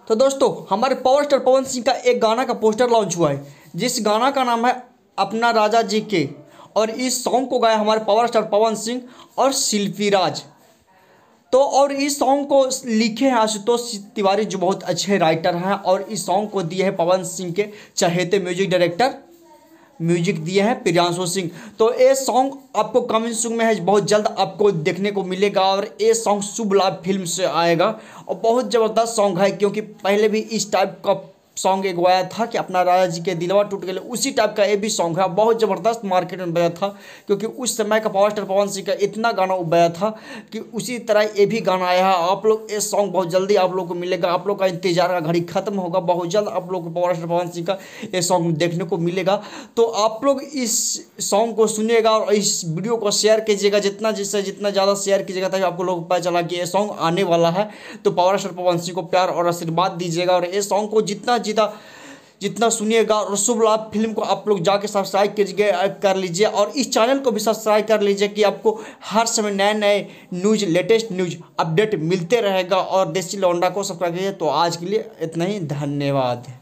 तो दोस्तों हमारे पावर स्टार पवन सिंह का एक गाना का पोस्टर लॉन्च हुआ है, जिस गाना का नाम है अपना राजा जी के, और इस सॉन्ग को गाया हमारे पावर स्टार पवन सिंह और शिल्पी राज। तो और इस सॉन्ग को लिखे हैं आशुतोष तिवारी, जो बहुत अच्छे राइटर हैं, और इस सॉन्ग को दिए हैं पवन सिंह के चहेते म्यूजिक डायरेक्टर, म्यूजिक दिए हैं प्रियांशु सिंह। तो ये सॉन्ग आपको कमिंग सून में है, बहुत जल्द आपको देखने को मिलेगा, और ये सॉन्ग शुभ लाभ फिल्म से आएगा और बहुत ज़बरदस्त सॉन्ग है, क्योंकि पहले भी इस टाइप का सॉन्ग एक आया था कि अपना राजा जी के दिलवा टूट गए, उसी टाइप का ये भी सॉन्ग है। बहुत ज़बरदस्त मार्केट में बजा था, क्योंकि उस समय का पावर स्टार पवन सिंह का इतना गाना बजा था कि उसी तरह ये भी गाना आया है। आप लोग ये सॉन्ग बहुत जल्दी आप लोग को मिलेगा, आप लोग का इंतजार का घड़ी खत्म होगा, बहुत जल्द आप लोग को पावर स्टार पवन सिंह का ये सॉन्ग देखने को मिलेगा। तो आप लोग इस सॉन्ग को सुनिएगा और इस वीडियो को शेयर कीजिएगा, जितना ज़्यादा शेयर कीजिएगा ताकि आपको लोग पता चला कि ये सॉन्ग आने वाला है। तो पावर स्टार पवन सिंह को प्यार और आशीर्वाद दीजिएगा, और ये सॉन्ग को जितना सुनिएगा, और शुभ लाभ फिल्म को आप लोग जाके सब्सक्राइब कर लीजिए, और इस चैनल को भी सब्सक्राइब कर लीजिए कि आपको हर समय नए नए न्यूज़, लेटेस्ट न्यूज़ अपडेट मिलते रहेगा। और देसी लौंडा को सब्सक्राइब कीजिए। तो आज के लिए इतना ही, धन्यवाद।